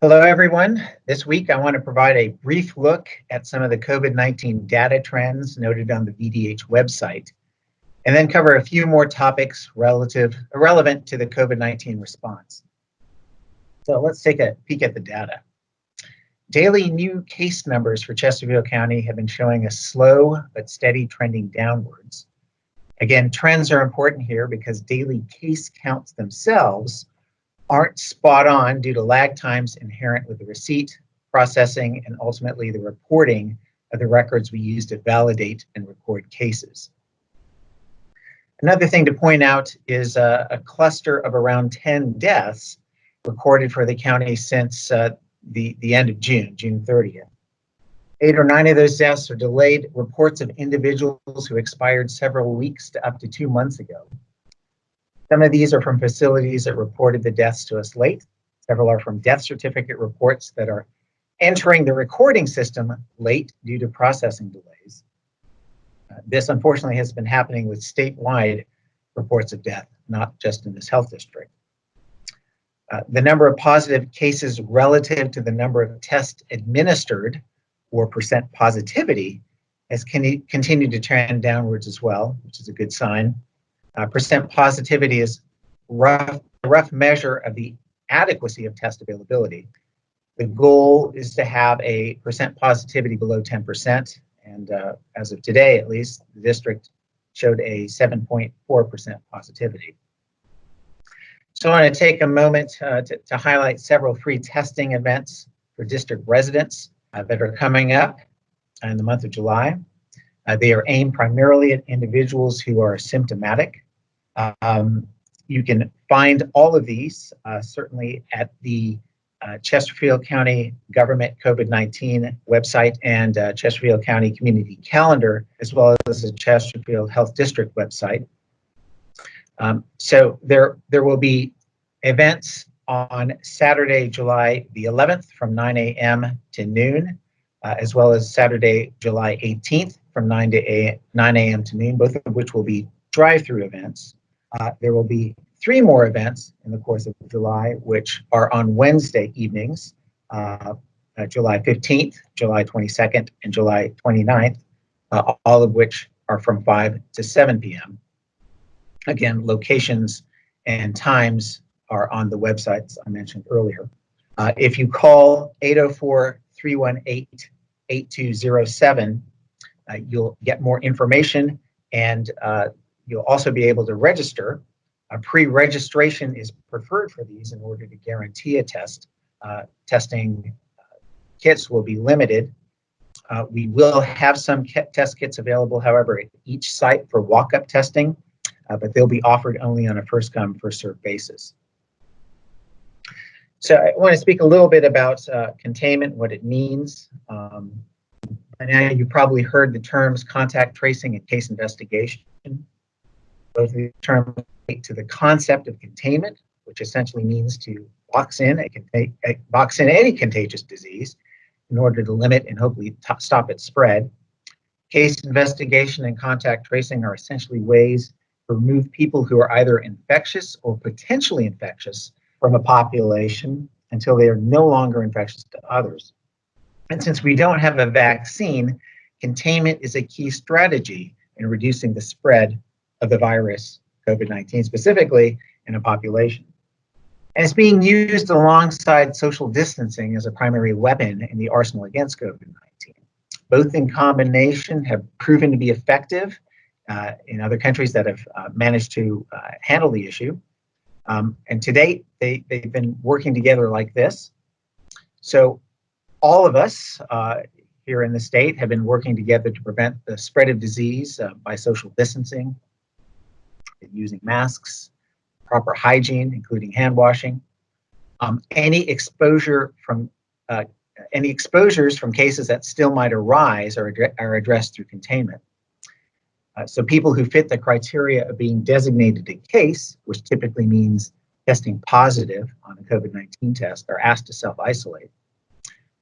Hello, everyone. This week, I want to provide a brief look at some of the COVID-19 data trends noted on the VDH website, and then cover a few more topics relevant to the COVID-19 response. So let's take a peek at the data. Daily new case numbers for Chesterfield County have been showing a slow but steady trending downwards. Again, trends are important here because daily case counts themselves aren't spot on due to lag times inherent with the receipt, processing, and ultimately the reporting of the records we use to validate and record cases. Another thing to point out is a cluster of around 10 deaths recorded for the county since the end of June 30th. 8 or 9 of those deaths are delayed reports of individuals who expired several weeks to up to 2 months ago. Some of these are from facilities that reported the deaths to us late. Several are from death certificate reports that are entering the recording system late due to processing delays. This unfortunately has been happening with statewide reports of death, not just in this health district. The number of positive cases relative to the number of tests administered, or percent positivity, has continued to trend downwards as well, which is a good sign. Percent positivity is a rough measure of the adequacy of test availability. The goal is to have a percent positivity below 10%, and as of today, at least, the district showed a 7.4% positivity. So I want to take a moment to highlight several free testing events for district residents that are coming up in the month of July. They are aimed primarily at individuals who are symptomatic. You can find all of these certainly at the Chesterfield County Government COVID-19 website and Chesterfield County Community Calendar, as well as the Chesterfield Health District website. So there will be events on Saturday, July the 11th from 9 a.m. to noon, as well as Saturday, July 18th from 9 a.m. to noon, both of which will be drive-through events. There will be 3 more events in the course of July, which are on Wednesday evenings, July 15th, July 22nd, and July 29th, all of which are from 5 to 7 p.m. Again, locations and times are on the websites I mentioned earlier. If you call 804-318-8207, you'll get more information, and you'll also be able to register. Pre-registration is preferred for these in order to guarantee a test. Testing kits will be limited. We will have some test kits available, however, at each site for walk-up testing, but they'll be offered only on a first-come, first-served basis. So I want to speak a little bit about containment, what it means. By now you've probably heard the terms contact tracing and case investigation. Both of these terms relate to the concept of containment, which essentially means to box in any contagious disease in order to limit and hopefully stop its spread. Case investigation and contact tracing are essentially ways to remove people who are either infectious or potentially infectious from a population until they are no longer infectious to others. And since we don't have a vaccine, containment is a key strategy in reducing the spread of the virus, COVID-19, specifically in a population. And it's being used alongside social distancing as a primary weapon in the arsenal against COVID-19. Both in combination have proven to be effective in other countries that have managed to handle the issue. And to date, they've been working together like this. So all of us here in the state have been working together to prevent the spread of disease by social distancing, using masks, proper hygiene, including hand washing. Any exposures from cases that still might arise are addressed through containment. So people who fit the criteria of being designated a case, which typically means testing positive on a COVID-19 test, are asked to self-isolate.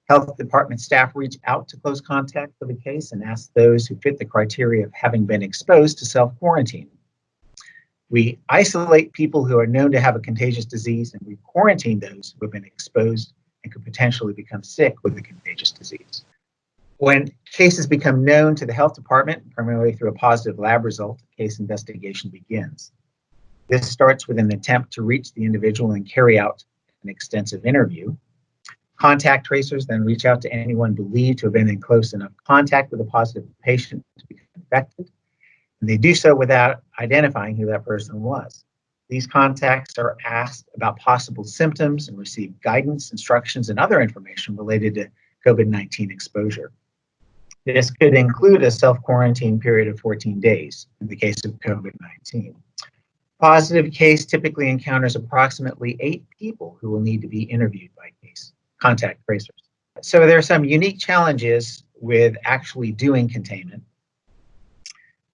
Health department staff reach out to close contact with the case and ask those who fit the criteria of having been exposed to self-quarantine. We isolate people who are known to have a contagious disease, and we quarantine those who have been exposed and could potentially become sick with the contagious disease. When cases become known to the health department, primarily through a positive lab result, the case investigation begins. This starts with an attempt to reach the individual and carry out an extensive interview. Contact tracers then reach out to anyone believed to have been in close enough contact with a positive patient to become infected, and they do so without identifying who that person was. These contacts are asked about possible symptoms and receive guidance, instructions, and other information related to COVID-19 exposure. This could include a self-quarantine period of 14 days in the case of COVID-19. Positive case typically encounters approximately 8 people who will need to be interviewed by contact tracers. So there are some unique challenges with actually doing containment.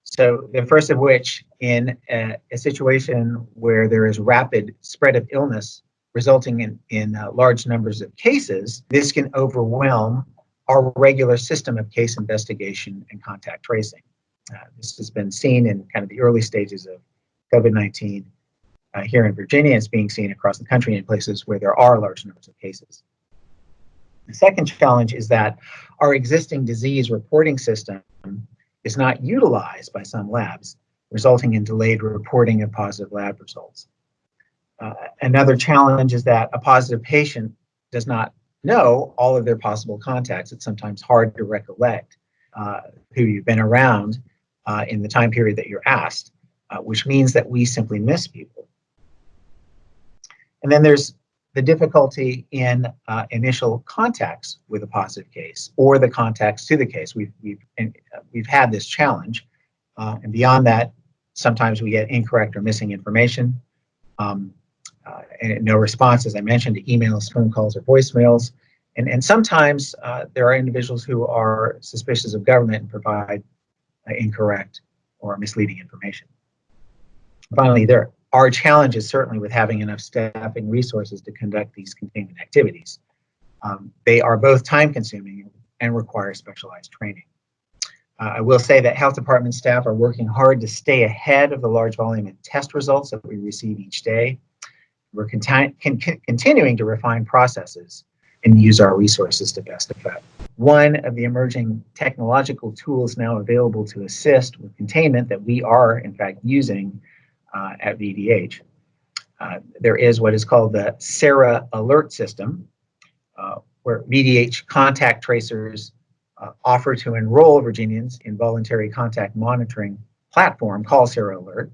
So the first of which, in a situation where there is rapid spread of illness resulting in large numbers of cases, this can overwhelm our regular system of case investigation and contact tracing. This has been seen in kind of the early stages of COVID-19 here in Virginia. It's being seen across the country in places where there are large numbers of cases. The second challenge is that our existing disease reporting system is not utilized by some labs, resulting in delayed reporting of positive lab results. Another challenge is that a positive patient does not know all of their possible contacts. It's sometimes hard to recollect who you've been around in the time period that you're asked, which means that we simply miss people. And then there's the difficulty in initial contacts with a positive case or the contacts to the case. We've had this challenge, and beyond that, sometimes we get incorrect or missing information, and no response, as I mentioned, to emails, phone calls, or voicemails. And sometimes there are individuals who are suspicious of government and provide incorrect or misleading information. Finally, there are challenges certainly with having enough staffing resources to conduct these containment activities. They are both time-consuming and require specialized training. I will say that health department staff are working hard to stay ahead of the large volume of test results that we receive each day. We're continuing to refine processes and use our resources to best effect. One of the emerging technological tools now available to assist with containment that we are, in fact, using at VDH. There is what is called the SARA alert system, where VDH contact tracers offer to enroll Virginians in voluntary contact monitoring platform called SARA Alert,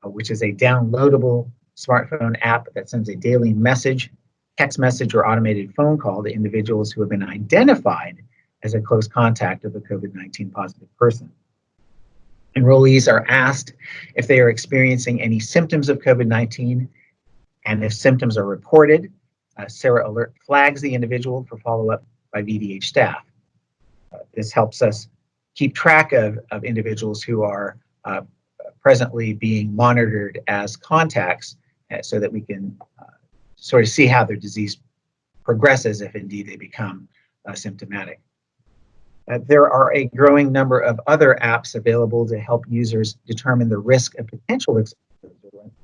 which is a downloadable smartphone app that sends a daily message, text message, or automated phone call to individuals who have been identified as a close contact of a COVID-19 positive person. Enrollees are asked if they are experiencing any symptoms of COVID-19, and if symptoms are reported, SARA Alert flags the individual for follow-up by VDH staff. This helps us keep track of individuals who are presently being monitored as contacts so that we can sort of see how their disease progresses if indeed they become symptomatic. There are a growing number of other apps available to help users determine the risk of potential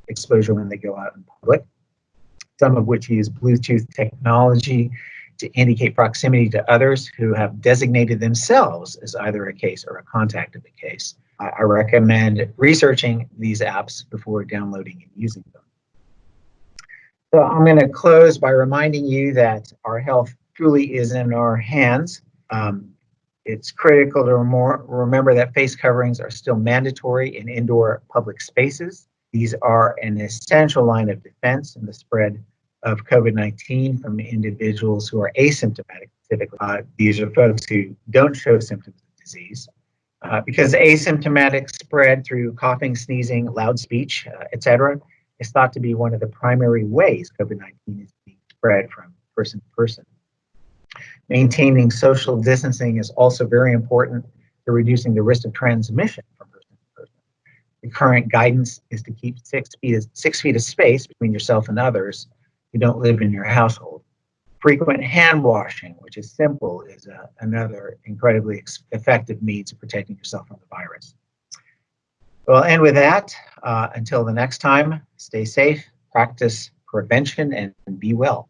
exposure when they go out in public, some of which use Bluetooth technology to indicate proximity to others who have designated themselves as either a case or a contact of the case. I recommend researching these apps before downloading and using them. So I'm going to close by reminding you that our health truly is in our hands. It's critical to remember that face coverings are still mandatory in indoor public spaces. These are an essential line of defense in the spread of COVID-19 from individuals who are asymptomatic. Typically, these are folks who don't show symptoms of disease. Because asymptomatic spread through coughing, sneezing, loud speech, etc., is thought to be one of the primary ways COVID-19 is being spread from person to person. Maintaining social distancing is also very important to reducing the risk of transmission from person to person. The current guidance is to keep 6 feet of space between yourself and others who don't live in your household. Frequent hand washing, which is simple, is another incredibly effective means of protecting yourself from the virus. Well, and with that, until the next time, stay safe, practice prevention, and be well.